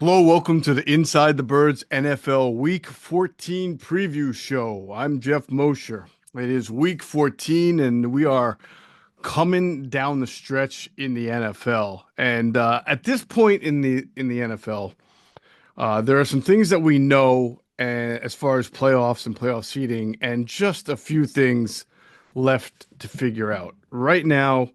Hello, welcome to the Inside the Birds NFL Week 14 preview show. I'm Geoff Mosher. It is Week 14, and we are coming down the stretch in the NFL. And at this point in the NFL, there are some things that we know as far as playoffs and playoff seeding, and just a few things left to figure out. Right now,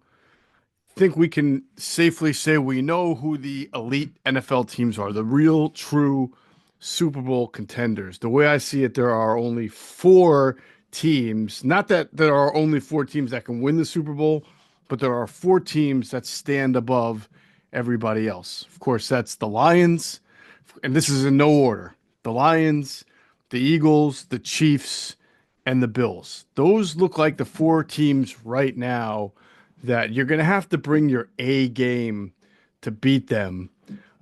think we can safely say we know who the elite NFL teams are, the real, true Super Bowl contenders. The way I see it, there are only four teams. Not that there are only four teams that can win the Super Bowl, but there are four teams that stand above everybody else. Of course, that's the Lions, and this is in no order. The Lions, the Eagles, the Chiefs, and the Bills. Those look like the four teams right now that you're going to have to bring your A game to beat them.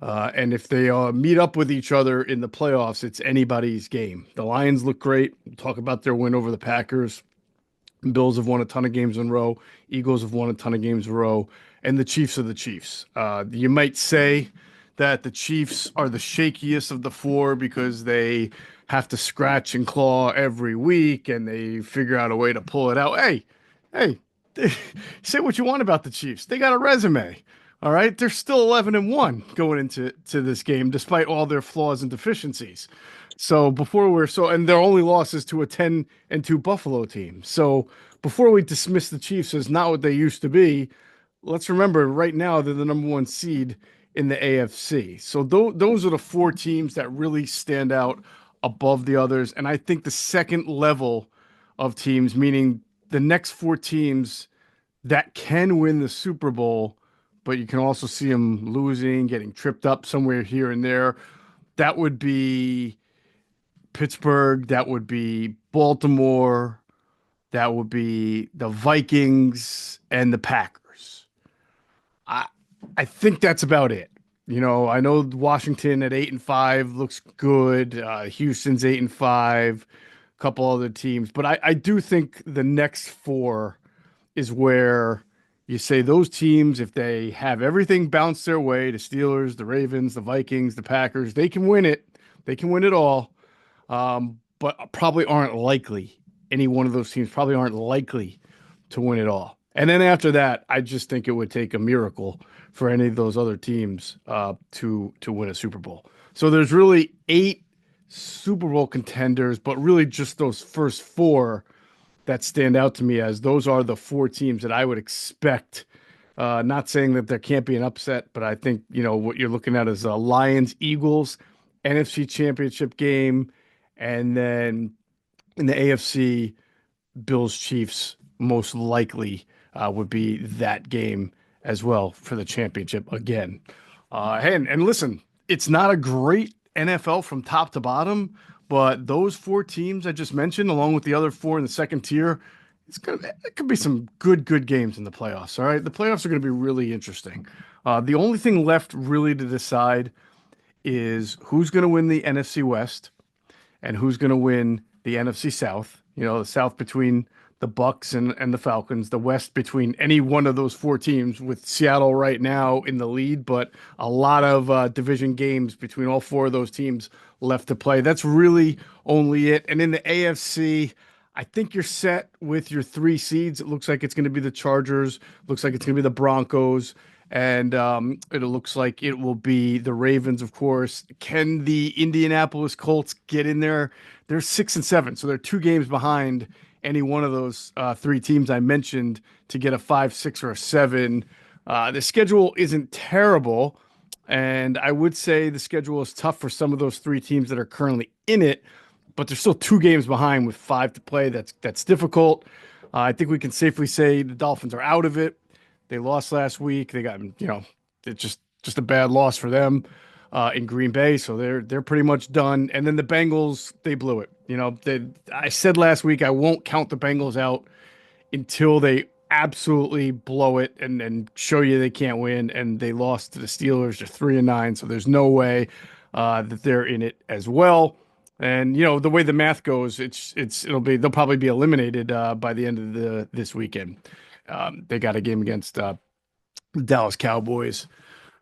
And if they meet up with each other in the playoffs, it's anybody's game. The Lions look great. We'll talk about their win over the Packers. Bills have won a ton of games in a row. Eagles have won a ton of games in a row. And the Chiefs are the Chiefs. You might say that the Chiefs are the shakiest of the four because they have to scratch and claw every week and they figure out a way to pull it out. Hey, say what you want about the Chiefs. They got a resume. All right. They're still 11-1 going into this game, despite all their flaws and deficiencies. So and their only loss is to a 10-2 Buffalo team. So before we dismiss the Chiefs as not what they used to be, let's remember right now they're the number one seed in the AFC. So those are the four teams that really stand out above the others. And I think the second level of teams, meaning the next four teams that can win the Super Bowl, but you can also see them losing, getting tripped up somewhere here and there. That would be Pittsburgh. That would be Baltimore. That would be the Vikings and the Packers. I I think that's about it. I know Washington at 8-5 looks good. Houston's 8-5, a couple other teams, but I do think the next four is where you say those teams, if they have everything bounced their way, the Steelers, the Ravens, the Vikings, the Packers, they can win it. They can win it all, but probably aren't likely. Any one of those teams probably aren't likely to win it all. And then after that, I just think it would take a miracle for any of those other teams to win a Super Bowl. So there's really 8 Super Bowl contenders, but really just those first 4 that stand out to me as those are the 4 teams that I would expect. Not saying that there can't be an upset, but I think what you're looking at is a Lions Eagles NFC Championship game, and then in the AFC Bills Chiefs most likely would be that game as well for the championship again. And listen, it's not a great NFL from top to bottom, but those 4 teams I just mentioned, along with the other 4 in the second tier, it could be some good games in the playoffs. All right, the playoffs are going to be really interesting. The only thing left really to decide is who's going to win the NFC West and who's going to win the NFC South. The South between the Bucks and the Falcons, the West between any one of those 4 teams, with Seattle right now in the lead, but a lot of division games between all 4 of those teams left to play. That's really only it. And in the AFC, I think you're set with your 3 seeds. It looks like it's going to be the Chargers, looks like it's going to be the Broncos, and it looks like it will be the Ravens, of course. Can the Indianapolis Colts get in there? They're 6-7, so they're 2 games behind any one of those 3 teams I mentioned to get a 5, 6, or a 7. The schedule isn't terrible, and I would say the schedule is tough for some of those 3 teams that are currently in it, but they're still 2 games behind with 5 to play. That's difficult. I think we can safely say the Dolphins are out of it. They lost last week. They got, it's just a bad loss for them in Green Bay, so they're pretty much done. And then the Bengals, they blew it. I said last week I won't count the Bengals out until they absolutely blow it and show you they can't win. And they lost to the Steelers. They're 3-9, so there's no way that they're in it as well. And the way the math goes, they'll probably be eliminated by the end of this weekend. They got a game against the Dallas Cowboys.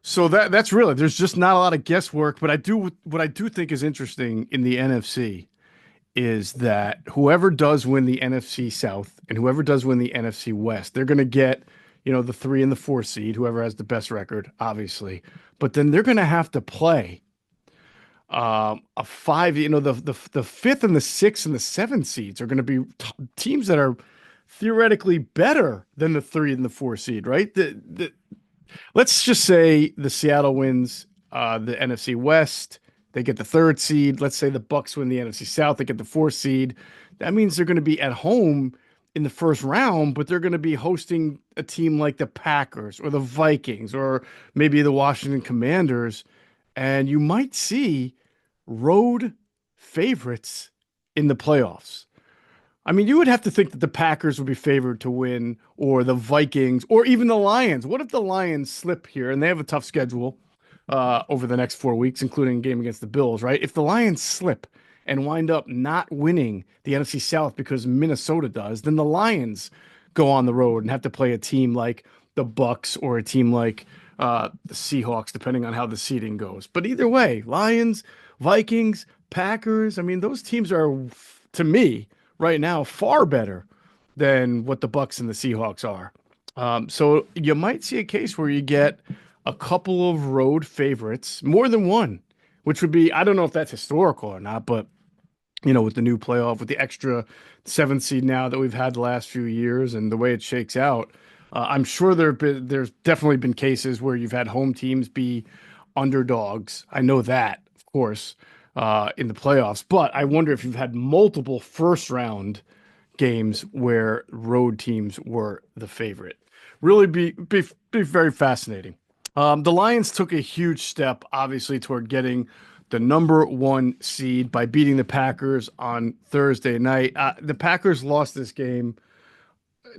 So that's really there's just not a lot of guesswork, but I do what I do think is interesting in the NFC is that whoever does win the NFC South and whoever does win the NFC West, they're going to get, the 3 and the 4 seed, whoever has the best record, obviously. But then they're going to have to play a five, the fifth and the sixth and the 7 seeds are going to be teams that are theoretically better than the 3 and the 4 seed, right? Let's just say the Seattle wins the NFC West. They get the 3rd seed. Let's say the Bucks win the NFC South. They get the 4th seed. That means they're going to be at home in the first round, but they're going to be hosting a team like the Packers or the Vikings or maybe the Washington Commanders. And you might see road favorites in the playoffs. I mean, you would have to think that the Packers would be favored to win, or the Vikings, or even the Lions. What if the Lions slip here and they have a tough schedule over the next 4 weeks, including a game against the Bills, right? If the Lions slip and wind up not winning the NFC South because Minnesota does, then the Lions go on the road and have to play a team like the Bucks or a team like the Seahawks, depending on how the seeding goes. But either way, Lions, Vikings, Packers, I mean, those teams are, to me, right now far better than what the Bucks and the Seahawks are. So you might see a case where you get a couple of road favorites, more than one, which would be, I don't know if that's historical or not, but with the new playoff, with the extra 7th seed now that we've had the last few years and the way it shakes out, I'm sure there's definitely been cases where you've had home teams be underdogs. I know that, of course, in the playoffs, but I wonder if you've had multiple first round games where road teams were the favorite. Really be very fascinating. The Lions took a huge step, obviously, toward getting the number 1 seed by beating the Packers on Thursday night. The Packers lost this game.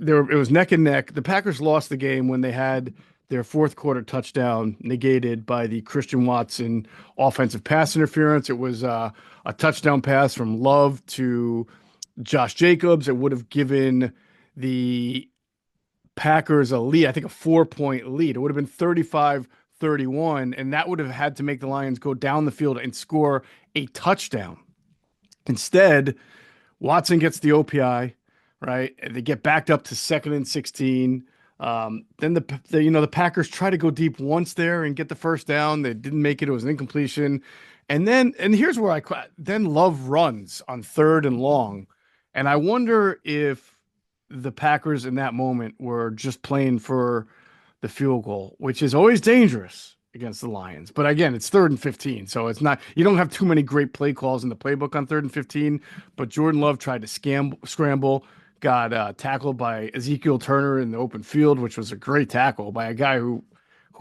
It was neck and neck. The Packers lost the game when they had their fourth quarter touchdown negated by the Christian Watson offensive pass interference. It was a touchdown pass from Love to Josh Jacobs. It would have given the Packers a lead, I think a 4-point lead. It would have been 35-31, and that would have had to make the Lions go down the field and score a touchdown. Instead, Watson gets the OPI, right? They get backed up to 2nd and 16. Then the Packers try to go deep once there and get the first down. They didn't make it. It was an incompletion. And here's where then Love runs on 3rd and long. And I wonder if the Packers in that moment were just playing for the field goal, which is always dangerous against the Lions. But again, it's 3rd and 15. So it's not, you don't have too many great play calls in the playbook on 3rd and 15, but Jordan Love tried to scramble, got tackled by Ezekiel Turner in the open field, which was a great tackle by a guy who,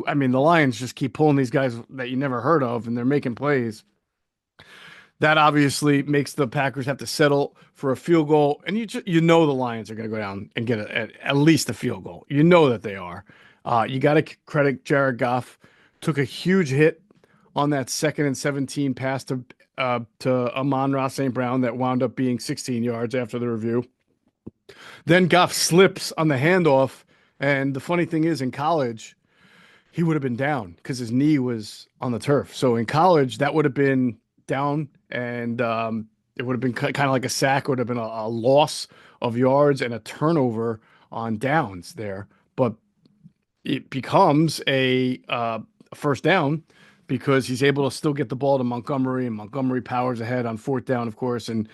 I mean, the Lions just keep pulling these guys that you never heard of, and they're making plays. That obviously makes the Packers have to settle for a field goal, and the Lions are going to go down and get at least a field goal. You know that they are. You got to credit Jared Goff. Took a huge hit on that 2nd and 17 pass to Amon-Ra St. Brown that wound up being 16 yards after the review. Then Goff slips on the handoff, and the funny thing is, in college, he would have been down because his knee was on the turf. So in college, that would have been down, and it would have been kind of like a sack. It would have been a loss of yards and a turnover on downs there. But it becomes a first down because he's able to still get the ball to Montgomery, and Montgomery powers ahead on 4th down, of course, and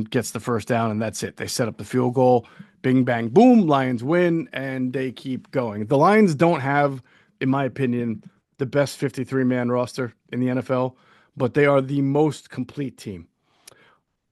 gets the first down, and that's it. They set up the field goal. Bing, bang, boom. Lions win, and they keep going. The Lions don't have, in my opinion, the best 53-man roster in the NFL, but they are the most complete team,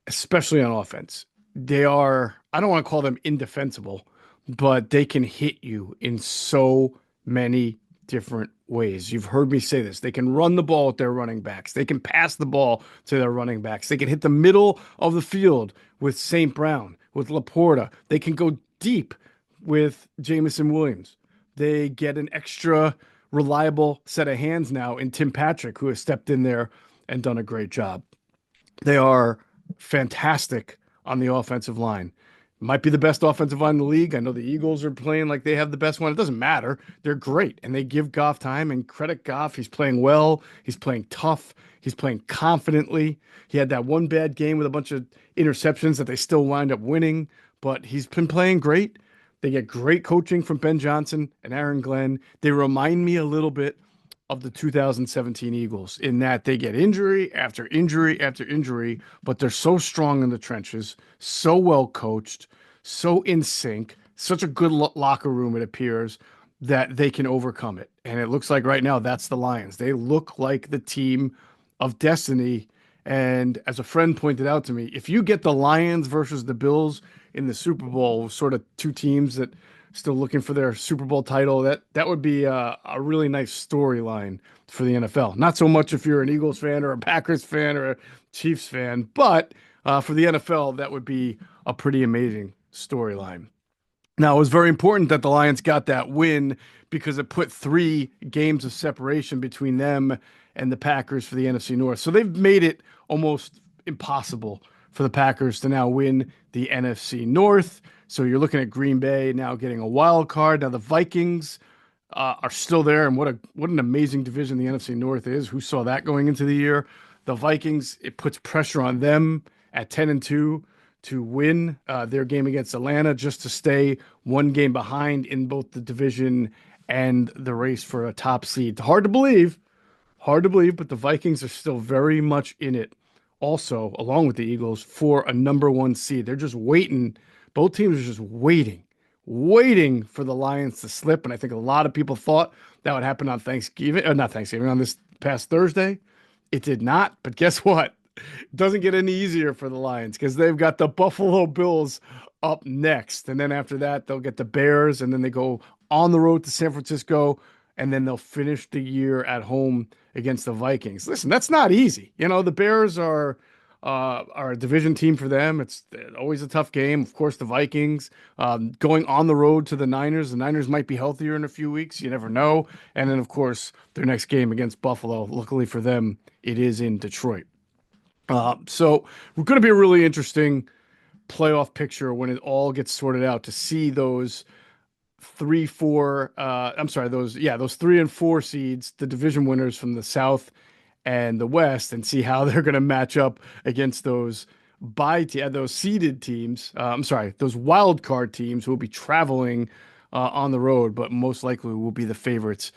especially on offense. They are, I don't want to call them indefensible, but they can hit you in so many different ways. You've heard me say this. They can run the ball with their running backs. They can pass the ball to their running backs. They can hit the middle of the field with St. Brown, with Laporta. They can go deep with Jamison Williams. They get an extra reliable set of hands now in Tim Patrick, who has stepped in there and done a great job. They are fantastic on the offensive line. Might be the best offensive line in the league. I know the Eagles are playing like they have the best one. It doesn't matter. They're great, and they give Goff time and credit Goff. He's playing well. He's playing tough. He's playing confidently. He had that one bad game with a bunch of interceptions that they still wind up winning, but he's been playing great. They get great coaching from Ben Johnson and Aaron Glenn. They remind me a little bit of the 2017 Eagles in that they get injury after injury after injury, but they're so strong in the trenches, so well coached, so in sync, such a good locker room, it appears, that they can overcome it. And it looks like right now that's the Lions. They look like the team of destiny. And as a friend pointed out to me, if you get the Lions versus the Bills in the Super Bowl, sort of two teams that still looking for their Super Bowl title, that would be a really nice storyline for the NFL. Not so much if you're an Eagles fan or a Packers fan or a Chiefs fan, but for the NFL, that would be a pretty amazing storyline. Now, it was very important that the Lions got that win because it put 3 games of separation between them and the Packers for the NFC North. So they've made it almost impossible for the Packers to now win the NFC North. So you're looking at Green Bay now getting a wild card. Now the Vikings are still there, and what an amazing division the NFC North is. Who saw that going into the year? The Vikings, it puts pressure on them at 10-2 to win their game against Atlanta, just to stay one game behind in both the division and the race for a top seed. Hard to believe, but the Vikings are still very much in it also, along with the Eagles, for a number 1 seed. They're just waiting. Both teams are just waiting for the Lions to slip. And I think a lot of people thought that would happen on Thanksgiving, or not Thanksgiving, on this past Thursday. It did not. But guess what? It doesn't get any easier for the Lions because they've got the Buffalo Bills up next. And then after that, they'll get the Bears, and then they go on the road to San Francisco, and then they'll finish the year at home against the Vikings. Listen, that's not easy. You know, the Bears are a division team for them. It's always a tough game. Of course, the Vikings going on the road to the Niners. The Niners might be healthier in a few weeks. You never know. And then, of course, their next game against Buffalo. Luckily for them, it is in Detroit. So we're going to be a really interesting playoff picture when it all gets sorted out to see those 3, 4, those 3 and 4 seeds, the division winners from the South and the West, and see how they're going to match up against those those seeded teams. Those wild card teams who will be traveling on the road, but most likely will be the favorites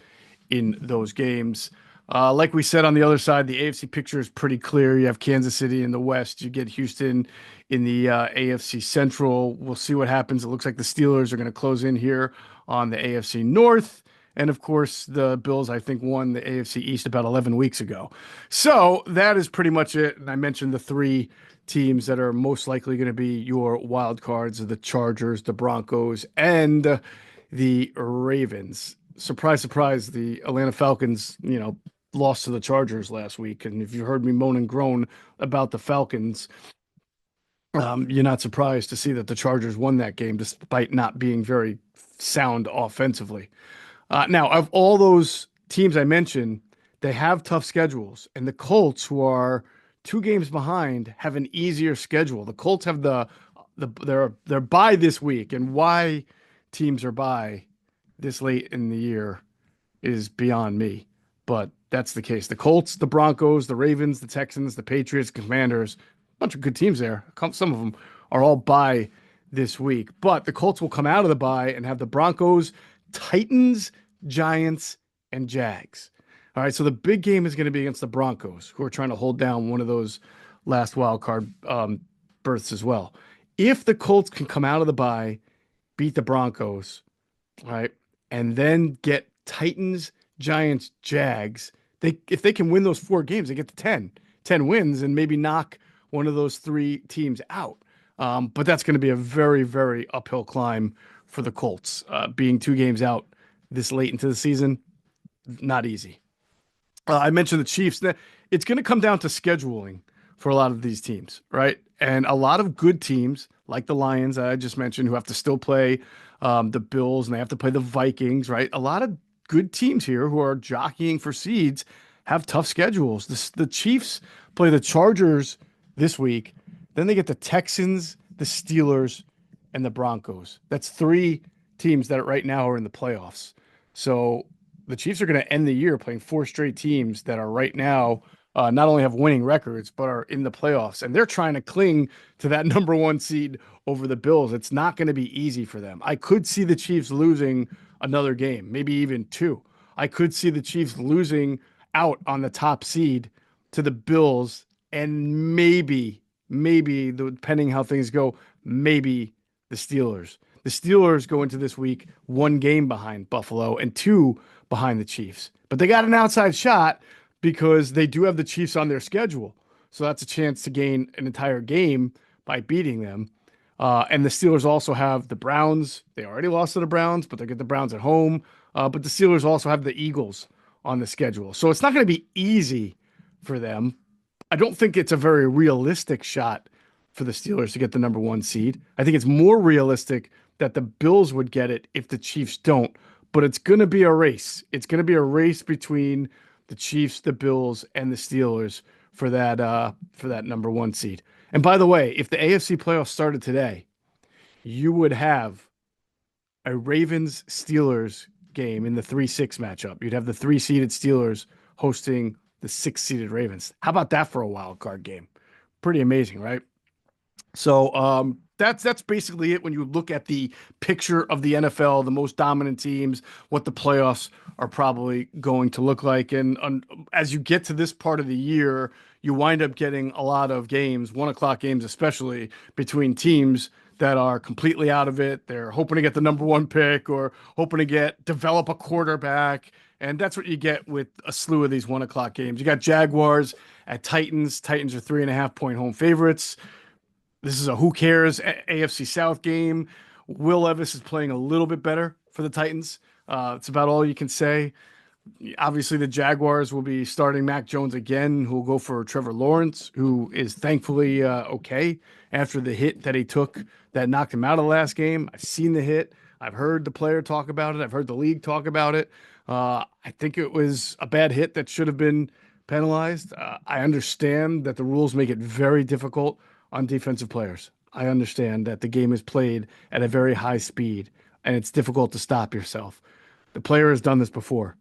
in those games. Like we said, on the other side, the AFC picture is pretty clear. You have Kansas City in the West. You get Houston in the AFC Central. We'll see what happens. It looks like the Steelers are going to close in here on the AFC North. And of course, the Bills, I think, won the AFC East about 11 weeks ago. So that is pretty much it. And I mentioned the 3 teams that are most likely going to be your wild cards: the Chargers, the Broncos, and the Ravens. Surprise, surprise, the Atlanta Falcons, lost to the Chargers last week. And if you heard me moan and groan about the Falcons, you're not surprised to see that the Chargers won that game despite not being very sound offensively. Now, of all those teams I mentioned, they have tough schedules. And the Colts, who are 2 games behind, have an easier schedule. The Colts have their bye this week. And why teams are bye this late in the year is beyond me. But that's the case. The Colts, the Broncos, the Ravens, the Texans, the Patriots, Commanders, a bunch of good teams there. Some of them are all bye this week. But the Colts will come out of the bye and have the Broncos, Titans, Giants, and Jags. All right, so the big game is going to be against the Broncos, who are trying to hold down one of those last wild card berths as well. If the Colts can come out of the bye, beat the Broncos, all right, and then get Titans, Giants, Jags, if they can win those 4 games, they get to 10 wins and maybe knock one of those 3 teams out. But that's going to be a very, very uphill climb for the Colts. Being 2 games out this late into the season, not easy. I mentioned the Chiefs. It's going to come down to scheduling for a lot of these teams, right? And a lot of good teams, like the Lions that I just mentioned, who have to still play the Bills, and they have to play the Vikings, right? A lot of good teams here who are jockeying for seeds have tough schedules. The Chiefs play the Chargers this week. Then they get the Texans, the Steelers, and the Broncos. That's three teams that right now are in the playoffs. So the Chiefs are going to end the year playing four straight teams that are right now not only have winning records, but are in the playoffs. And they're trying to cling to that number one seed over the Bills. It's not going to be easy for them. I could see the Chiefs losing another game, maybe even two. I could see the Chiefs losing out on the top seed to the Bills, and maybe, depending how things go, maybe the Steelers. The Steelers go into this week one game behind Buffalo and two behind the Chiefs. But they got an outside shot because they do have the Chiefs on their schedule. So that's a chance to gain an entire game by beating them. And the Steelers also have the Browns. They already lost to the Browns, but they get the Browns at home. But the Steelers also have the Eagles on the schedule. So it's not going to be easy for them. I don't think it's a very realistic shot for the Steelers to get the number one seed. I think it's more realistic that the Bills would get it if the Chiefs don't. But it's going to be a race. It's going to be a race between the Chiefs, the Bills, and the Steelers for that number one seed. And by the way, if the AFC playoffs started today, you would have a Ravens Steelers game in the 3-6 matchup. You'd have the 3-seeded Steelers hosting the 6-seeded Ravens. How about that for a wild card game? Pretty amazing, right? So that's basically it when you look at the picture of the NFL, the most dominant teams, what the playoffs are probably going to look like. And as you get to this part of the year, you wind up getting a lot of games, 1 o'clock games especially, between teams that are completely out of it. They're hoping to get the number one pick or hoping to develop a quarterback. And that's what you get with a slew of these 1 o'clock games. You got Jaguars at Titans. Titans are 3.5-point home favorites. This is a who cares AFC South game. Will Levis is playing a little bit better for the Titans. It's about all you can say. Obviously, the Jaguars will be starting Mac Jones again, who will go for Trevor Lawrence, who is thankfully okay after the hit that he took that knocked him out of the last game. I've seen the hit. I've heard the player talk about it. I've heard the league talk about it. I think it was a bad hit that should have been penalized. I understand that the rules make it very difficult on defensive players. I understand that the game is played at a very high speed and it's difficult to stop yourself. The player has done this before.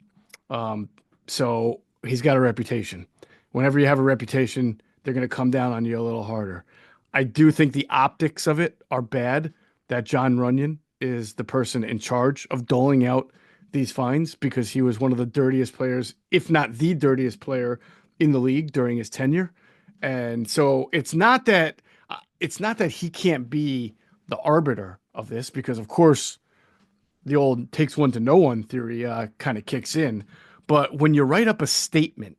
So he's got a reputation. Whenever you have a reputation, they're going to come down on you a little harder. I do think the optics of it are bad, that John Runyon is the person in charge of doling out these fines because he was one of the dirtiest players, if not the dirtiest player in the league during his tenure. And so it's not that he can't be the arbiter of this, because of course the old takes one to know one theory kind of kicks in. But when you write up a statement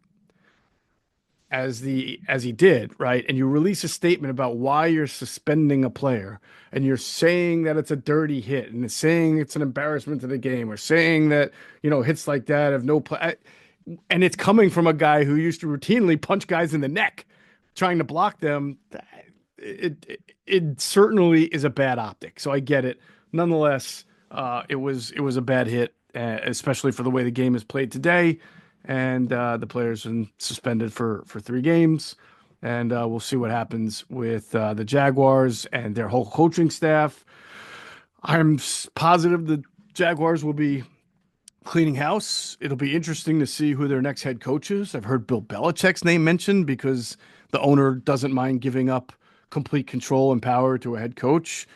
as he did, right, and you release a statement about why you're suspending a player, and you're saying that it's a dirty hit, and it's saying it's an embarrassment to the game, or saying that hits like that have no play, and it's coming from a guy who used to routinely punch guys in the neck trying to block them, it certainly is a bad optic. So I get it. Nonetheless, it was a bad hit, especially for the way the game is played today. And the players been suspended for 3 games. And we'll see what happens with the Jaguars and their whole coaching staff. I'm positive the Jaguars will be cleaning house. It'll be interesting to see who their next head coach is. I've heard Bill Belichick's name mentioned because the owner doesn't mind giving up complete control and power to a head coach.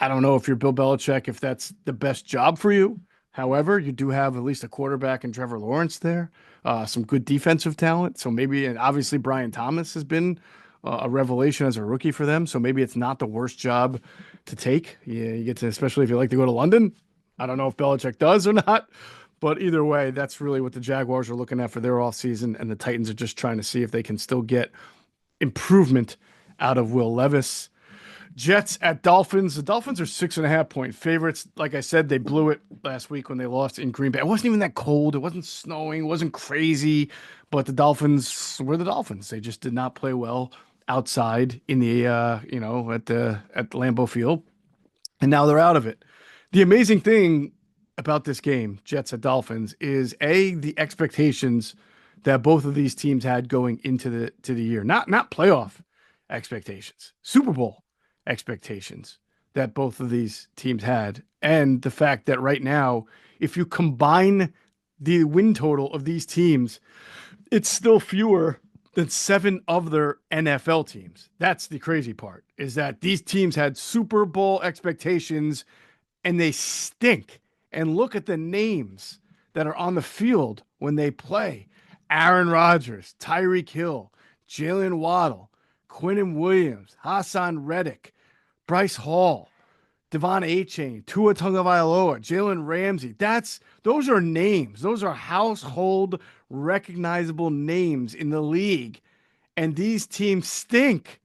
I don't know if you're Bill Belichick, if that's the best job for you. However, you do have at least a quarterback in Trevor Lawrence there, some good defensive talent. So maybe, and obviously Brian Thomas has been a revelation as a rookie for them. So maybe it's not the worst job to take. Yeah, you get to, especially if you like to go to London. I don't know if Belichick does or not, but either way, that's really what the Jaguars are looking at for their offseason. And the Titans are just trying to see if they can still get improvement out of Will Levis. Jets at Dolphins. The Dolphins are 6.5-point favorites. Like I said, they blew it last week when they lost in Green Bay. It wasn't even that cold. It wasn't snowing. It wasn't crazy. But the Dolphins were the Dolphins. They just did not play well outside in the at Lambeau Field. And now they're out of it. The amazing thing about this game, Jets at Dolphins, is the expectations that both of these teams had going into the year. Not playoff expectations. Super Bowl expectations. that both of these teams had, and the fact that right now, if you combine the win total of these teams, it's still fewer than seven other NFL teams. That's the crazy part, is that these teams had Super Bowl expectations and they stink. And look at the names that are on the field when they play: Aaron Rodgers, Tyreek Hill, Jalen Waddle, Quinnen Williams, Hassan Reddick, Bryce Hall, Devon Achane, Tua Tagovailoa, Jalen Ramsey. Those are names. Those are household recognizable names in the league. And these teams stink.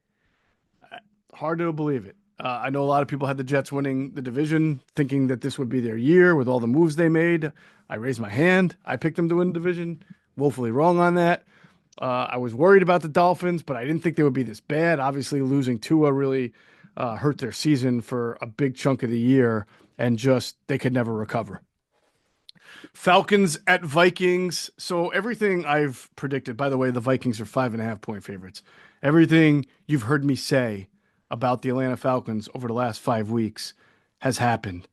Hard to believe it. I know a lot of people had the Jets winning the division, thinking that this would be their year with all the moves they made. I raised my hand. I picked them to win the division. Woefully wrong on that. I was worried about the Dolphins, but I didn't think they would be this bad. Obviously, losing Tua really hurt their season for a big chunk of the year, and just they could never recover. Falcons at Vikings. So everything I've predicted, by the way, the Vikings are 5.5-point favorites. Everything you've heard me say about the Atlanta Falcons over the last 5 weeks has happened.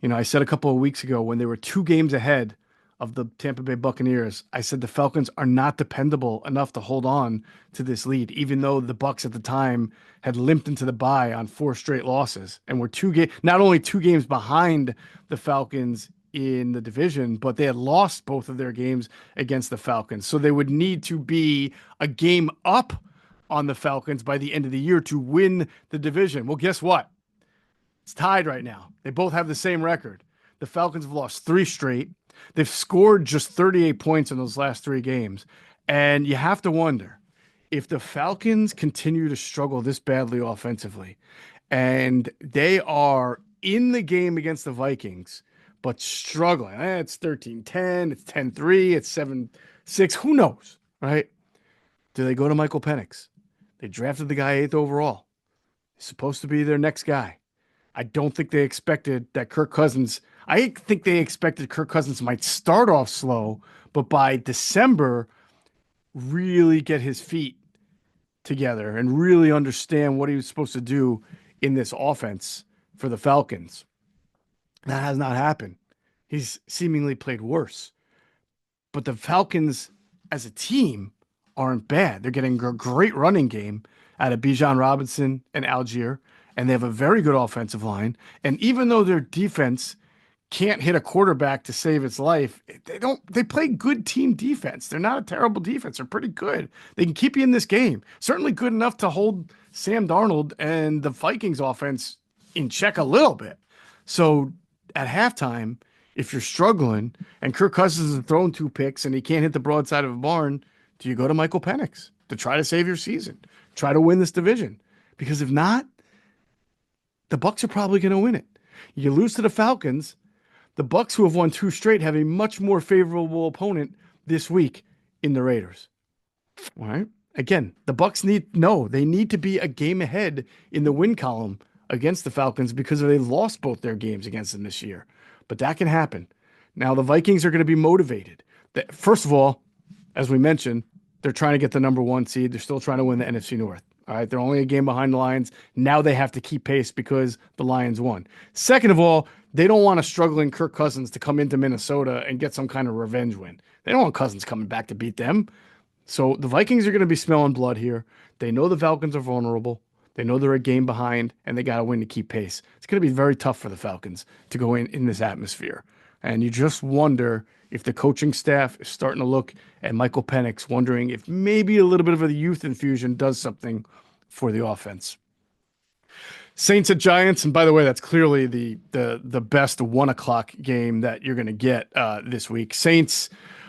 You know, I said a couple of weeks ago when they were 2 games ahead of the Tampa Bay Buccaneers, I said the Falcons are not dependable enough to hold on to this lead, even though the Bucs at the time had limped into the bye on 4 straight losses and were not only 2 games behind the Falcons in the division, but they had lost both of their games against the Falcons. So they would need to be a game up on the Falcons by the end of the year to win the division. Well, guess what? It's tied right now. They both have the same record. The Falcons have lost 3 straight. They've scored just 38 points in those last 3 games. And you have to wonder, if the Falcons continue to struggle this badly offensively, and they are in the game against the Vikings, but struggling. It's 13-10, it's 10-3, it's 7-6. Who knows, right? Do they go to Michael Penix? They drafted the guy 8th overall. He's supposed to be their next guy. I don't think they expected that Kirk Cousins. I think they expected Kirk Cousins might start off slow, but by December, really get his feet together and really understand what he was supposed to do in this offense for the Falcons. That has not happened. He's seemingly played worse. But the Falcons as a team aren't bad. They're getting a great running game out of Bijan Robinson and Algier, and they have a very good offensive line. And even though their defense can't hit a quarterback to save its life, they play good team defense. They're not a terrible defense. They're pretty good. They can keep you in this game. Certainly good enough to hold Sam Darnold and the Vikings offense in check a little bit. So at halftime, if you're struggling and Kirk Cousins has thrown 2 picks and he can't hit the broadside of a barn, do you go to Michael Penix to try to save your season? Try to win this division? Because if not, the Bucs are probably going to win it. You lose to the Falcons. The Bucs, who have won 2 straight, have a much more favorable opponent this week in the Raiders. All right. Again, the Bucs need to be a game ahead in the win column against the Falcons because they lost both their games against them this year. But that can happen. Now, the Vikings are going to be motivated. First of all, as we mentioned, they're trying to get the number 1 seed. They're still trying to win the NFC North. All right. They're only a game behind the Lions. Now they have to keep pace because the Lions won. Second of all, they don't want a struggling Kirk Cousins to come into Minnesota and get some kind of revenge win. They don't want Cousins coming back to beat them. So the Vikings are going to be smelling blood here. They know the Falcons are vulnerable. They know they're a game behind, and they got to win to keep pace. It's going to be very tough for the Falcons to go in this atmosphere. And you just wonder if the coaching staff is starting to look at Michael Penix, wondering if maybe a little bit of a youth infusion does something for the offense. Saints at Giants, and by the way, that's clearly the best 1:00 game that you're going to get this week. Saints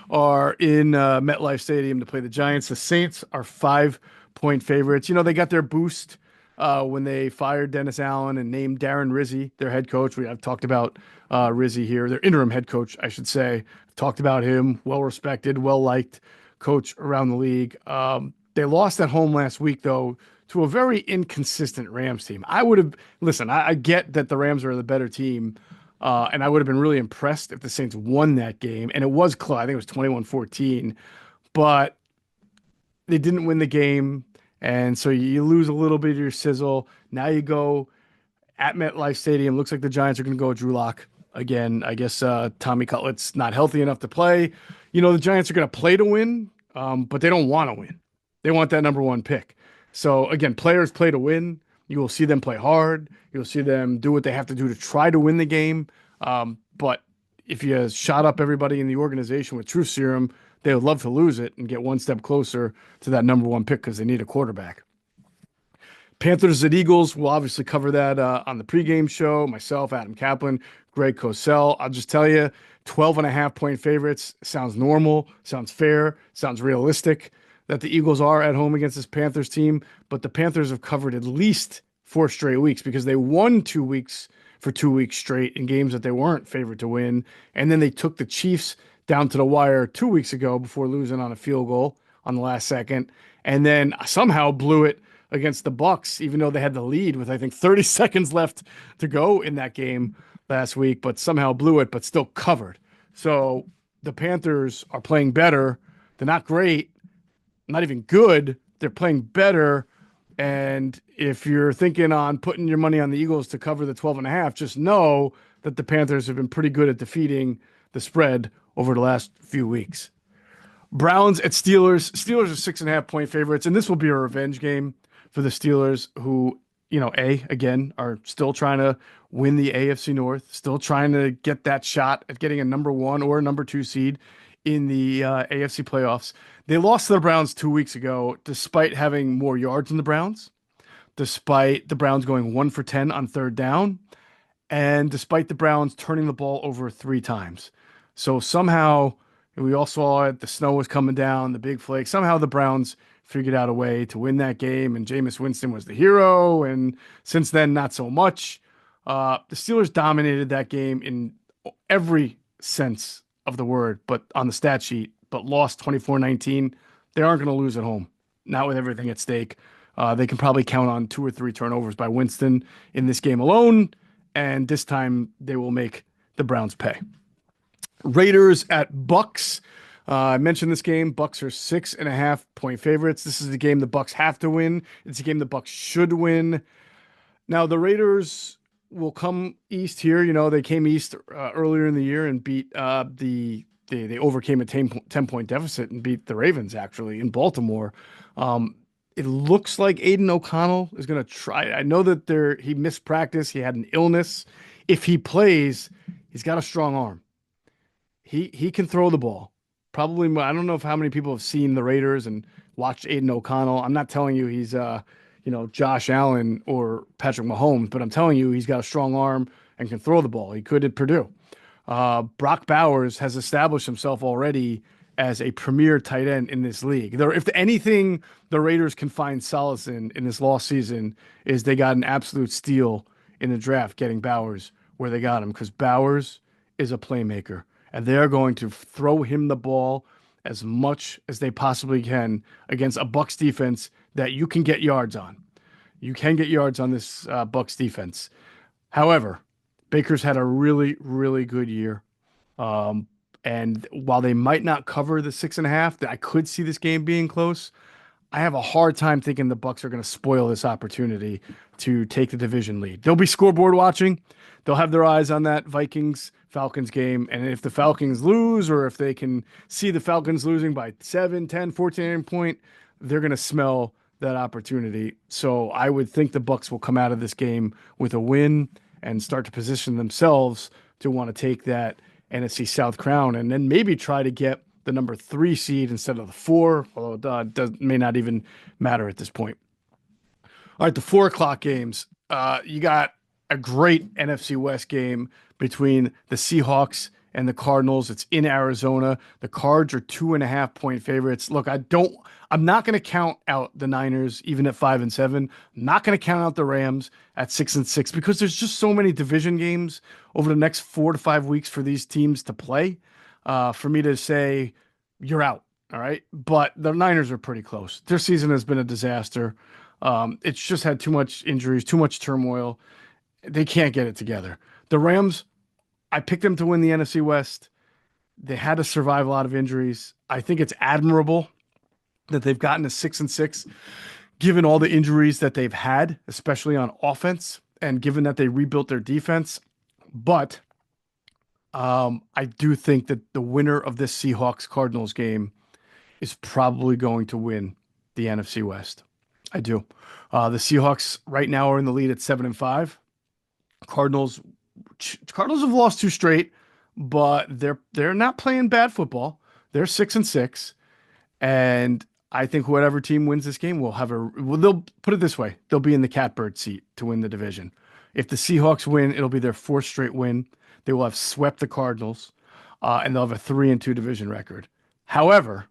are in MetLife Stadium to play the Giants. The Saints are 5-point favorites. You know, they got their boost when they fired Dennis Allen and named Darren Rizzi their head coach. I've talked about Rizzi here, their interim head coach, I should say. I've talked about him, well-respected, well-liked coach around the league. They lost at home last week, though, to a very inconsistent Rams team. I get that the Rams are the better team, and I would have been really impressed if the Saints won that game. And it was close. I think it was 21-14, but they didn't win the game. And so you lose a little bit of your sizzle. Now you go at MetLife Stadium. Looks like the Giants are going to go with Drew Lock again. I guess Tommy Cutlett's not healthy enough to play. The Giants are going to play to win, but they don't want to win. They want that number one pick. So again, players play to win. You will see them play hard. You'll see them do what they have to do to try to win the game. But if you shot up everybody in the organization with truth serum, they would love to lose it and get one step closer to that number one pick because they need a quarterback. Panthers at Eagles, we'll obviously cover that on the pregame show. Myself, Adam Kaplan, Greg Cosell. I'll just tell you, 12.5-point favorites sounds normal, sounds fair, sounds realistic that the Eagles are at home against this Panthers team. But the Panthers have covered at least 4 straight weeks because they won 2 weeks for 2 weeks straight in games that they weren't favored to win. And then they took the Chiefs down to the wire 2 weeks ago before losing on a field goal on the last second. And then somehow blew it against the Bucs, even though they had the lead with, I think, 30 seconds left to go in that game last week, but somehow blew it, but still covered. So the Panthers are playing better. They're not great, not even good. They're playing better. And if you're thinking on putting your money on the Eagles to cover the 12.5, just know that the Panthers have been pretty good at defeating the spread over the last few weeks. Browns at Steelers. Steelers are 6.5-point favorites, and this will be a revenge game for the Steelers, who, again, are still trying to win the AFC North, still trying to get that shot at getting a number 1 or a number 2 seed in the AFC playoffs. They lost to the Browns 2 weeks ago, despite having more yards than the Browns, despite the Browns going 1 for 10 on third down, and despite the Browns turning the ball over 3 times. So somehow, we all saw it, the snow was coming down, the big flake. Somehow the Browns figured out a way to win that game, and Jameis Winston was the hero, and since then, not so much. The Steelers dominated that game in every sense of the word, but on the stat sheet, but lost 24-19. They aren't going to lose at home, not with everything at stake. They can probably count on 2 or 3 turnovers by Winston in this game alone, and this time they will make the Browns pay. Raiders at Bucs. I mentioned this game. Bucs are 6.5-point favorites. This is the game the Bucs have to win. It's a game the Bucs should win. Now the Raiders will come east here. They came east earlier in the year and beat they overcame a 10-point deficit and beat the Ravens actually in Baltimore. It looks like Aiden O'Connell is going to try. I know that he missed practice. He had an illness. If he plays, he's got a strong arm. He can throw the ball. Probably, I don't know how many people have seen the Raiders and watched Aiden O'Connell. I'm not telling you he's, Josh Allen or Patrick Mahomes, but I'm telling you he's got a strong arm and can throw the ball. He could at Purdue. Brock Bowers has established himself already as a premier tight end in this league. If anything, the Raiders can find solace in this lost season is they got an absolute steal in the draft, getting Bowers where they got him, because Bowers is a playmaker. And they're going to throw him the ball as much as they possibly can against a Bucs defense that you can get yards on. You can get yards on this Bucs defense. However, Baker's had a really, really good year. And while they might not cover the 6.5, I could see this game being close. I have a hard time thinking the Bucs are going to spoil this opportunity to take the division lead. They'll be scoreboard watching. They'll have their eyes on that Vikings-Falcons game. And if the Falcons lose, or if they can see the Falcons losing by 7, 10, 14 point, they're going to smell that opportunity. So I would think the Bucs will come out of this game with a win and start to position themselves to want to take that NFC South crown and then maybe try to get the number 3 seed instead of the 4, although it may not even matter at this point. All right, the 4 o'clock games. You got a great NFC West game between the Seahawks and the Cardinals. It's in Arizona. The Cards are 2.5-point favorites. Look, I'm not going to count out the Niners even at 5-7. I'm not going to count out the Rams at 6-6 because there's just so many division games over the next 4 to 5 weeks for these teams to play. For me to say you're out. All right. But the Niners are pretty close. Their season has been a disaster. It's just had too much injuries, too much turmoil. They can't get it together. The Rams, I picked them to win the NFC West. They had to survive a lot of injuries. I think it's admirable that they've gotten to 6-6, given all the injuries that they've had, especially on offense. and given that they rebuilt their defense, but I do think that the winner of this Seahawks Cardinals game is probably going to win the NFC West. I do. The Seahawks right now are in the lead at 7-5. Cardinals Cardinals have lost two straight, but they're not playing bad football. They're 6-6, and I think whatever team wins this game will have a. Well, they'll put it this way: they'll be in the catbird seat to win the division. If the Seahawks win, it'll be their fourth straight win. They will have swept the Cardinals, and they'll have a 3-2 division record. However,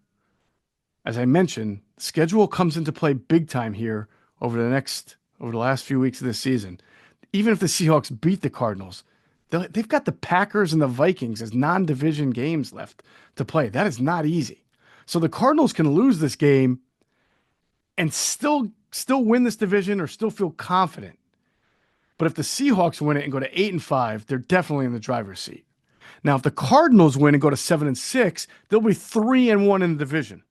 as I mentioned, schedule comes into play big time here over the last few weeks of this season. Even if the Seahawks beat the Cardinals, they've got the Packers and the Vikings as non-division games left to play. That is not easy. So the Cardinals can lose this game and still win this division or still feel confident. But if the Seahawks win it and go to 8-5, they're definitely in the driver's seat. Now, if the Cardinals win and go to 7-6, they'll be 3-1 in the division.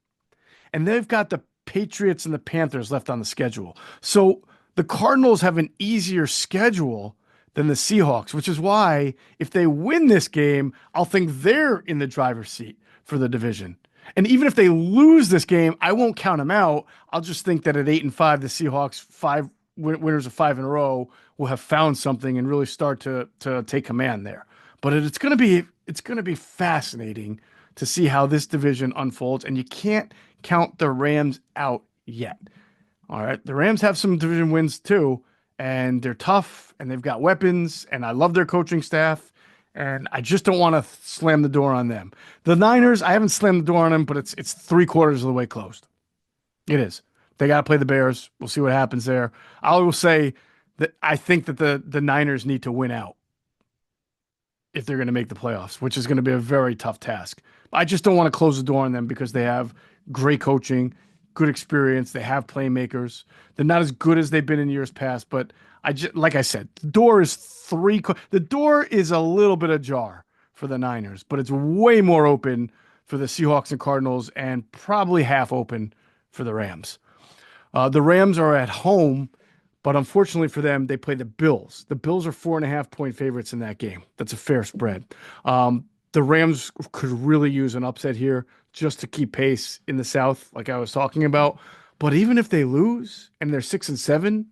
And they've got the Patriots and the Panthers left on the schedule. So the Cardinals have an easier schedule than the Seahawks, which is why if they win this game, I'll think they're in the driver's seat for the division. And even if they lose this game, I won't count them out. I'll just think that at 8-5, the Seahawks, five winners of 5 in a row, will have found something and really start to take command there. But it's going to be fascinating to see how this division unfolds, and you can't count the Rams out yet. All right, the Rams have some division wins too, and they're tough, and they've got weapons, and I love their coaching staff, and I just don't want to slam the door on them. The Niners, I haven't slammed the door on them, but it's 3/4 of the way closed. It is. They got to play the Bears. We'll see what happens there. I will say that I think that the Niners need to win out if they're going to make the playoffs, which is going to be a very tough task. I just don't want to close the door on them because they have great coaching, good experience. They have playmakers. They're not as good as they've been in years past, but like I said, the door is a little bit ajar for the Niners, but it's way more open for the Seahawks and Cardinals and probably half open for the Rams. The Rams are at home, but unfortunately for them, they play the Bills. The Bills are 4.5-point favorites in that game. That's a fair spread. The Rams could really use an upset here just to keep pace in the South, like I was talking about. But even if they lose and they're 6-7,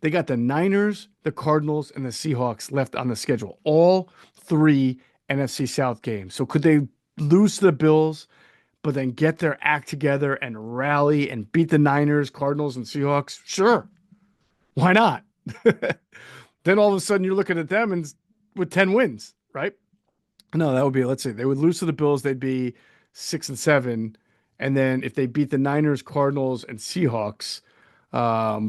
they got the Niners, the Cardinals, and the Seahawks left on the schedule. All 3 NFC South games. So could they lose to the Bills, but then get their act together and rally and beat the Niners, Cardinals, and Seahawks? Sure. Why not? Then all of a sudden you're looking at them and with 10 wins, right? No, that would be, let's say they would lose to the Bills, they'd be 6-7. And then if they beat the Niners, Cardinals, and Seahawks, that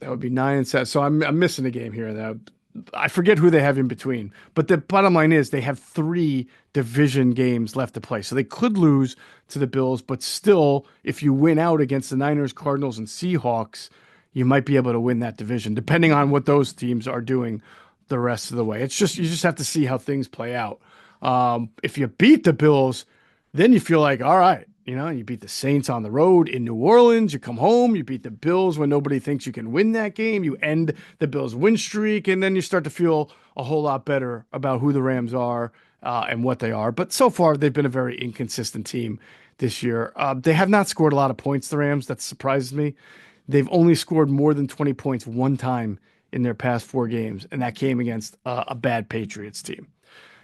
would be 9-7. So I'm missing a game here. I forget who they have in between. But the bottom line is they have 3 division games left to play. So they could lose to the Bills, but still, if you win out against the Niners, Cardinals, and Seahawks, you might be able to win that division, depending on what those teams are doing the rest of the way. You just have to see how things play out. If you beat the Bills, then you feel like, all right, you beat the Saints on the road in New Orleans, you come home, you beat the Bills when nobody thinks you can win that game, you end the Bills win streak, and then you start to feel a whole lot better about who the Rams are and what they are. But so far, they've been a very inconsistent team this year. They have not scored a lot of points, the Rams. That surprises me. They've only scored more than 20 points one time in their past 4 games, and that came against a bad Patriots team.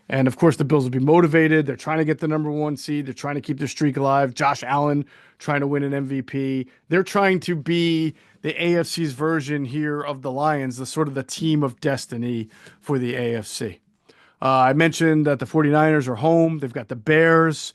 And of course, the Bills will be motivated. They're trying to get the number 1 seed. They're trying to keep their streak alive. Josh Allen trying to win an MVP. They're trying to be the AFC's version here of the Lions, the sort of the team of destiny for the AFC. I mentioned that the 49ers are home. They've got the Bears.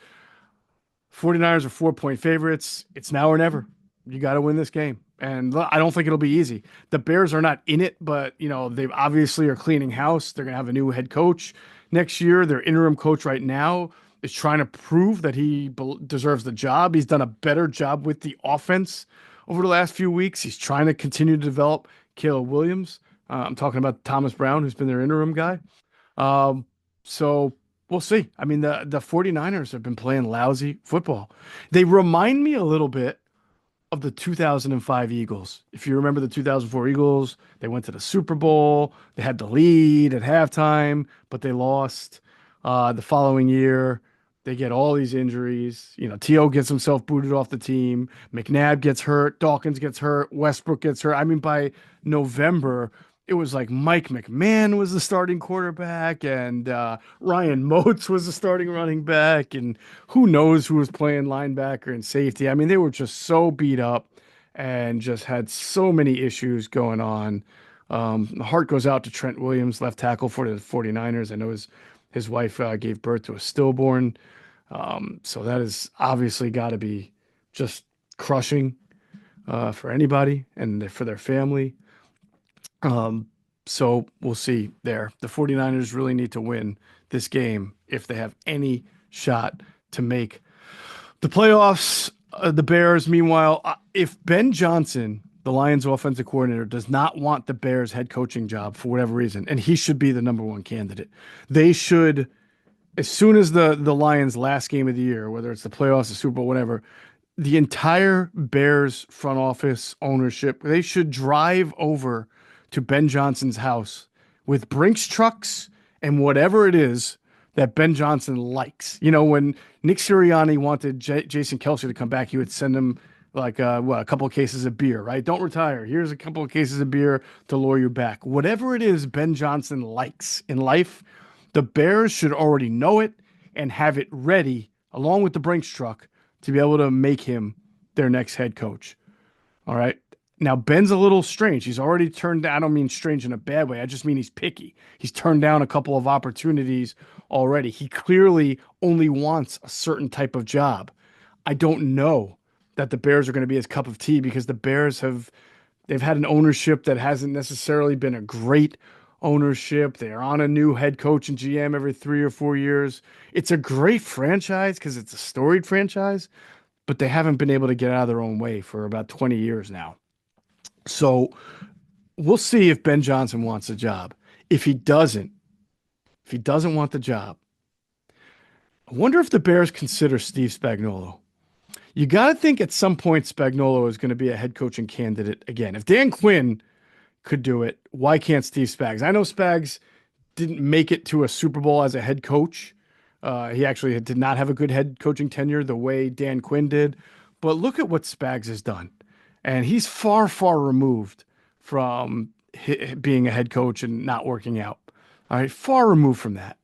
49ers are 4-point favorites. It's now or never. You got to win this game. And I don't think it'll be easy. The Bears are not in it, but, they obviously are cleaning house. They're going to have a new head coach next year. Their interim coach right now is trying to prove that he deserves the job. He's done a better job with the offense over the last few weeks. He's trying to continue to develop Caleb Williams. I'm talking about Thomas Brown, who's been their interim guy. So we'll see. I mean, the 49ers have been playing lousy football. They remind me a little bit of the 2005 Eagles. If you remember the 2004 Eagles, they went to the Super Bowl. They had the lead at halftime, but they lost. The following year, they get all these injuries. T.O. gets himself booted off the team. McNabb gets hurt. Dawkins gets hurt. Westbrook gets hurt. I mean, by November, it was like Mike McMahon was the starting quarterback, and Ryan Moats was the starting running back, and who knows who was playing linebacker and safety. I mean, they were just so beat up and just had so many issues going on. The heart goes out to Trent Williams, left tackle for the 49ers. I know his wife gave birth to a stillborn. So that has obviously got to be just crushing for anybody and for their family. Um, so we'll see there. The 49ers really need to win this game if they have any shot to make the playoffs. The Bears, meanwhile, if Ben Johnson, the Lions offensive coordinator, does not want the Bears head coaching job for whatever reason, and he should be the number one candidate, they should, as soon as the Lions' last game of the year, whether it's the playoffs, the Super Bowl, whatever, the entire Bears front office ownership, they should drive over to Ben Johnson's house with Brinks trucks and whatever it is that Ben Johnson likes. When Nick Sirianni wanted Jason Kelsey to come back, he would send him like a couple of cases of beer, right? Don't retire. Here's a couple of cases of beer to lure you back. Whatever it is Ben Johnson likes in life, the Bears should already know it and have it ready, along with the Brinks truck, to be able to make him their next head coach. All right. Now, Ben's a little strange. He's already turned down. I don't mean strange in a bad way. I just mean he's picky. He's turned down a couple of opportunities already. He clearly only wants a certain type of job. I don't know that the Bears are going to be his cup of tea, because the Bears they've had an ownership that hasn't necessarily been a great ownership. They're on a new head coach and GM every 3 or 4 years. It's a great franchise because it's a storied franchise, but they haven't been able to get out of their own way for about 20 years now. So we'll see if Ben Johnson wants a job. If he doesn't want the job, I wonder if the Bears consider Steve Spagnuolo. You got to think at some point Spagnuolo is going to be a head coaching candidate again. If Dan Quinn could do it, why can't Steve Spags? I know Spags didn't make it to a Super Bowl as a head coach. He actually did not have a good head coaching tenure the way Dan Quinn did. But look at what Spags has done. And he's far, far removed from being a head coach and not working out. All right, far removed from that.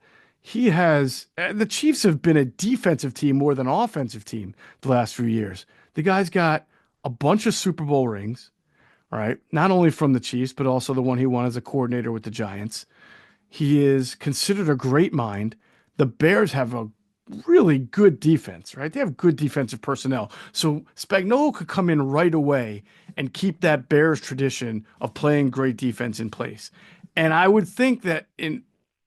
The Chiefs have been a defensive team more than an offensive team the last few years. The guy's got a bunch of Super Bowl rings, all right, not only from the Chiefs, but also the one he won as a coordinator with the Giants. He is considered a great mind. The Bears have a really good defense, right? They have good defensive personnel. So Spagnuolo could come in right away and keep that Bears tradition of playing great defense in place. And I would think that in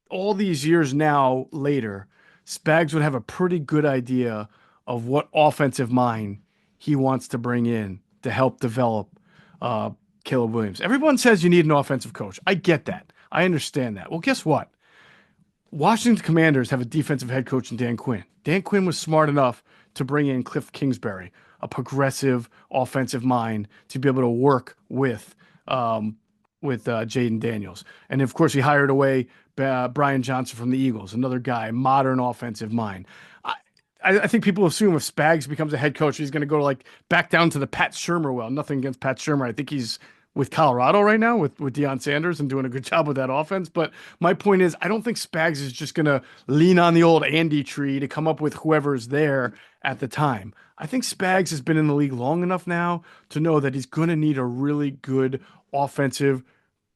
all these years now later, Spags would have a pretty good idea of what offensive mind he wants to bring in to help develop Caleb Williams. Everyone says you need an offensive coach. I get that. I understand that. Well, guess what? Washington Commanders have a defensive head coach in Dan Quinn. Dan Quinn was smart enough to bring in Cliff Kingsbury, a progressive offensive mind, to be able to work with Jaden Daniels. And of course, he hired away Brian Johnson from the Eagles, another guy, modern offensive mind. I think people assume if Spags becomes a head coach, he's going to go back down to the Pat Shurmur well. Nothing against Pat Shurmur. I think he's with Colorado right now with Deion Sanders and doing a good job with that offense. But my point is, I don't think Spags is just going to lean on the old Andy tree to come up with whoever's there at the time. I think Spags has been in the league long enough now to know that he's going to need a really good offensive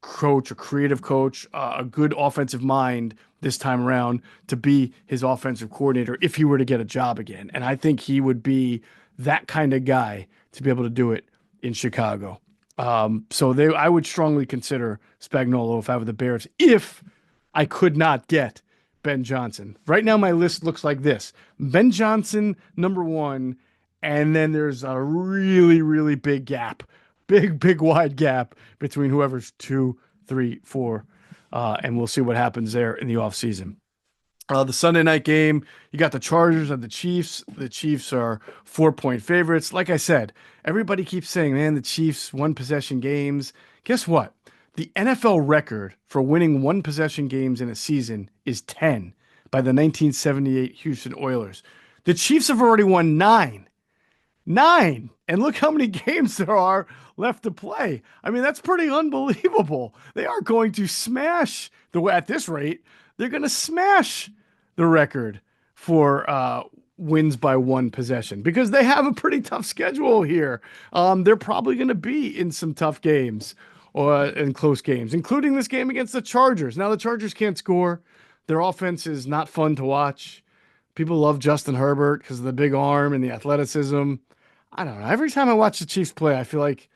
coach, a creative coach, a good offensive mind this time around to be his offensive coordinator if he were to get a job again. And I think he would be that kind of guy to be able to do it in Chicago. I would strongly consider Spagnuolo if I were the Bears, if I could not get Ben Johnson. Right now, my list looks like this: Ben Johnson, number one, and then there's a really, really big gap, big wide gap between whoever's 2, 3, 4, and we'll see what happens there in the offseason. The Sunday night game, you got the Chargers and the Chiefs. The Chiefs are 4-point favorites. Like I said, everybody keeps saying, man, the Chiefs one possession games. Guess what? The NFL record for winning one possession games in a season is 10 by the 1978 Houston Oilers. The Chiefs have already won nine. Nine. And look how many games there are left to play. I mean, that's pretty unbelievable. They are going to smash at this rate, they're going to smash the record for wins by one possession because they have a pretty tough schedule here. They're probably going to be in some tough games or in close games, including this game against the Chargers. Now, the Chargers can't score. Their offense is not fun to watch. People love Justin Herbert because of the big arm and the athleticism. I don't know. Every time I watch the Chiefs play, I feel like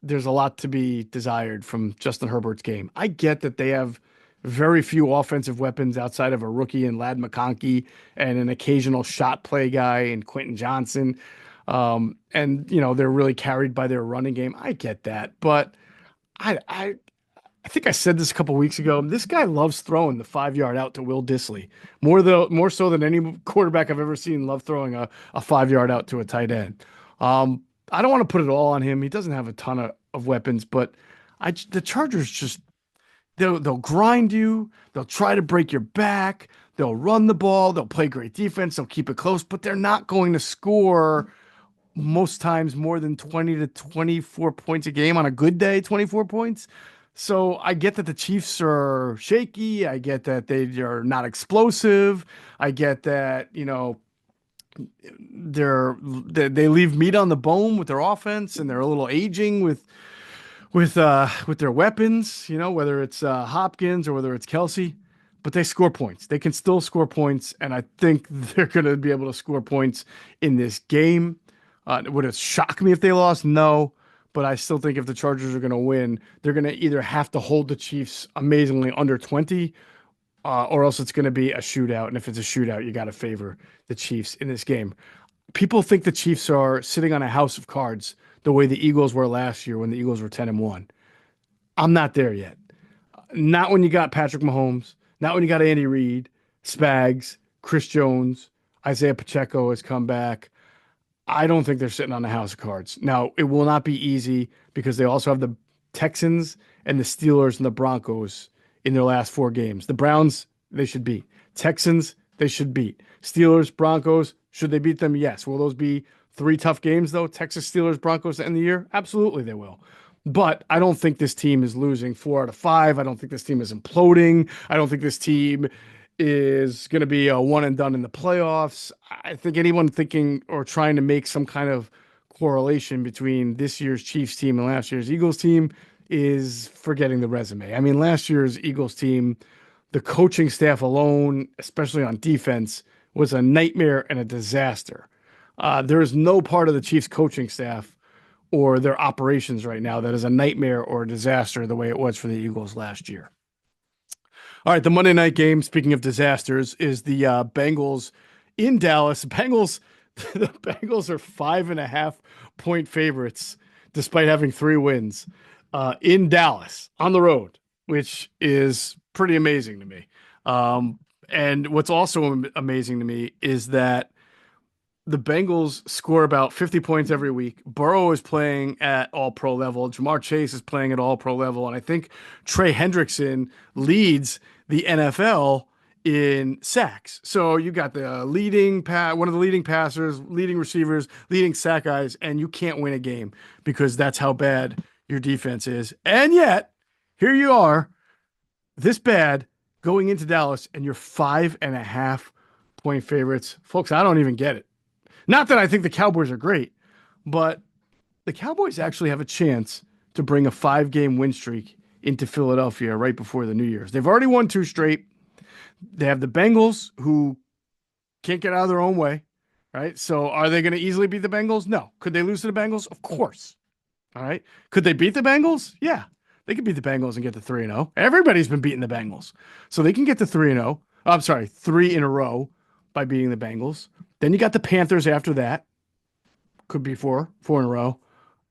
there's a lot to be desired from Justin Herbert's game. I get that they have very few offensive weapons outside of a rookie in Lad McConkey and an occasional shot play guy in Quentin Johnson. They're really carried by their running game. I get that. But I think I said this a couple weeks ago. This guy loves throwing the 5-yard out to Will Dissly more so than any quarterback I've ever seen love throwing a 5-yard out to a tight end. I don't want to put it all on him. He doesn't have a ton of weapons, but the Chargers just they'll grind you. They'll try to break your back. They'll run the ball. They'll play great defense. They'll keep it close, but they're not going to score most times more than 20 to 24 points a game on a good day, 24 points. So I get that the Chiefs are shaky. I get that they are not explosive. I get that, they leave meat on the bone with their offense and they're a little aging with their weapons, whether it's Hopkins or whether it's Kelsey, but they score points. They can still score points, and I think they're going to be able to score points in this game. Would it shock me if they lost? No, but I still think if the Chargers are going to win, they're going to either have to hold the Chiefs amazingly under 20, or else it's going to be a shootout. And if it's a shootout, you got to favor the Chiefs in this game. People think the Chiefs are sitting on a house of cards the way the Eagles were last year when the Eagles were 10-1. I'm not there yet. Not when you got Patrick Mahomes, not when you got Andy Reid, Spags, Chris Jones, Isaiah Pacheco has come back. I don't think they're sitting on a house of cards. Now, it will not be easy because they also have the Texans and the Steelers and the Broncos in their last 4 games. The Browns, they should beat. Texans, they should beat. Steelers, Broncos, should they beat them? Yes. Will those be 3 tough games, though? Texas, Steelers, Broncos to end the year? Absolutely they will. But I don't think this team is losing 4 out of 5. I don't think this team is imploding. I don't think this team is going to be a one and done in the playoffs. I think anyone thinking or trying to make some kind of correlation between this year's Chiefs team and last year's Eagles team is forgetting the resume. I mean, last year's Eagles team, the coaching staff alone, especially on defense, was a nightmare and a disaster. There is no part of the Chiefs coaching staff or their operations right now that is a nightmare or a disaster the way it was for the Eagles last year. All right, the Monday night game, speaking of disasters, is the Bengals in Dallas. The Bengals are 5.5-point favorites despite having 3 wins in Dallas on the road, which is pretty amazing to me. And what's also amazing to me is that the Bengals score about 50 points every week. Burrow is playing at all-pro level. Jamar Chase is playing at all-pro level. And I think Trey Hendrickson leads the NFL in sacks. So you got the one of the leading passers, leading receivers, leading sack guys, and you can't win a game because that's how bad your defense is. And yet, here you are, this bad, going into Dallas, and you're 5.5-point favorites. Folks, I don't even get it. Not that I think the Cowboys are great, but the Cowboys actually have a chance to bring a 5-game win streak into Philadelphia right before the New Year's. They've already won 2 straight. They have the Bengals, who can't get out of their own way, right? So are they going to easily beat the Bengals? No. Could they lose to the Bengals? Of course. All right. Could they beat the Bengals? Yeah. They could beat the Bengals and get to 3-0. Everybody's been beating the Bengals. So they can get to 3-0. I'm sorry, 3 in a row by beating the Bengals. Then you got the Panthers after that. Could be 4 in a row.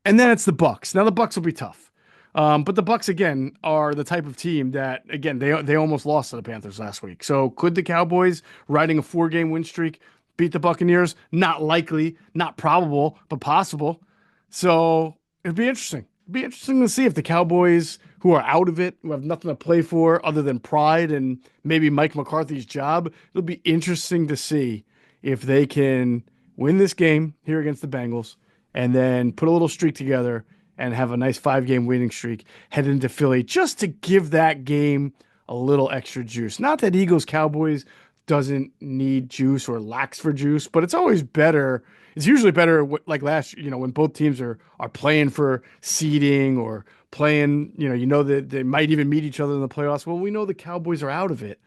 And then it's the Bucks. Now the Bucks will be tough. But the Bucks again are the type of team that again they almost lost to the Panthers last week. So could the Cowboys, riding a 4-game win streak, beat the Buccaneers? Not likely, not probable, but possible. So it'd be interesting. It'd be interesting to see if the Cowboys, who are out of it, who have nothing to play for other than pride and maybe Mike McCarthy's job, it'll be interesting to see if they can win this game here against the Bengals and then put a little streak together and have a nice 5-game winning streak head into Philly just to give that game a little extra juice. Not that Eagles Cowboys doesn't need juice or lacks for juice, but it's always better. It's usually better like last year, when both teams are playing for seeding or playing, that they might even meet each other in the playoffs. Well, we know the Cowboys are out of it.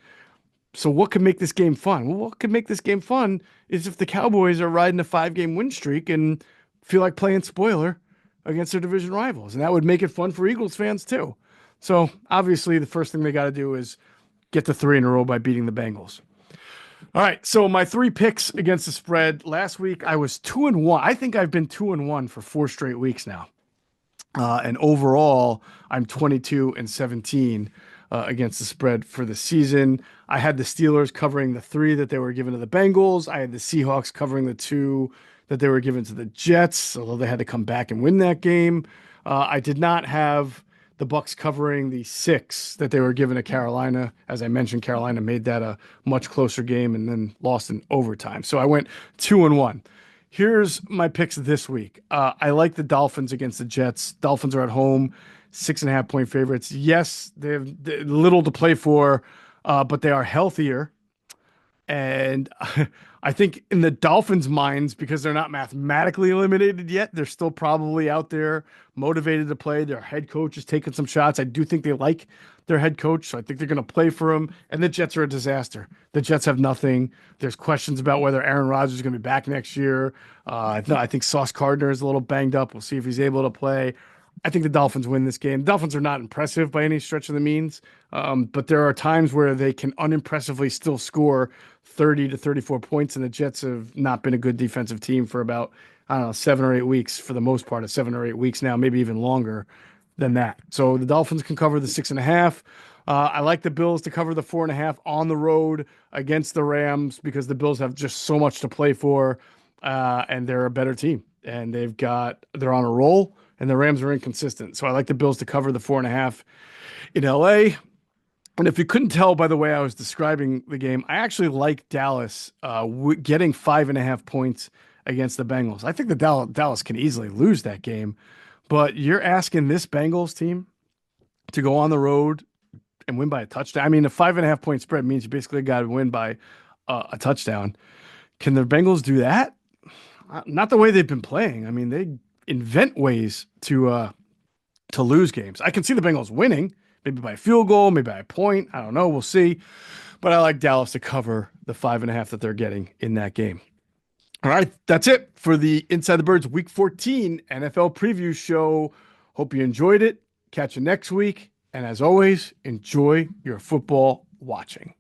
So what could make this game fun? Well, what could make this game fun is if the Cowboys are riding a 5-game win streak and feel like playing spoiler against their division rivals. And that would make it fun for Eagles fans too. So obviously the first thing they got to do is get to 3 in a row by beating the Bengals. All right. So my 3 picks against the spread last week, I was 2-1. I think I've been 2-1 for 4 straight weeks now. And overall, I'm 22-17 against the spread for the season. I had the Steelers covering the 3 that they were given to the Bengals. I had the Seahawks covering the 2 that they were given to the Jets, although they had to come back and win that game. I did not have the Bucks covering the 6 that they were given to Carolina. As I mentioned, Carolina made that a much closer game and then lost in overtime. So I went 2-1. Here's my picks this week. I like the Dolphins against the Jets. Dolphins are at home, 6.5-point favorites. Yes, they have little to play for, but they are healthier. And I think in the Dolphins' minds, because they're not mathematically eliminated yet, they're still probably out there motivated to play. Their head coach is taking some shots. I do think they like their head coach, so I think they're going to play for him. And the Jets are a disaster. The Jets have nothing. There's questions about whether Aaron Rodgers is going to be back next year. I think Sauce Gardner is a little banged up. We'll see if he's able to play. I think the Dolphins win this game. The Dolphins are not impressive by any stretch of the means, but there are times where they can unimpressively still score 30 to 34 points, and the Jets have not been a good defensive team for about, 7 or 8 weeks, for the most part of 7 or 8 weeks now, maybe even longer than that. So the Dolphins can cover the 6.5. I like the Bills to cover the 4.5 on the road against the Rams because the Bills have just so much to play for, and they're a better team, and they're on a roll. And the Rams are inconsistent. So I like the Bills to cover the 4.5 in LA. And if you couldn't tell by the way I was describing the game, I actually like Dallas getting 5.5 points against the Bengals. I think the Dallas can easily lose that game. But you're asking this Bengals team to go on the road and win by a touchdown. I mean, a 5.5-point spread means you basically got to win by a touchdown. Can the Bengals do that? Not the way they've been playing. I mean, they invent ways to lose games. I can see the Bengals winning, maybe by a field goal, maybe by a point. I don't know. We'll see. But I like Dallas to cover the 5.5 that they're getting in that game. All right. That's it for the Inside the Birds Week 14 NFL preview show. Hope you enjoyed it. Catch you next week. And as always, enjoy your football watching.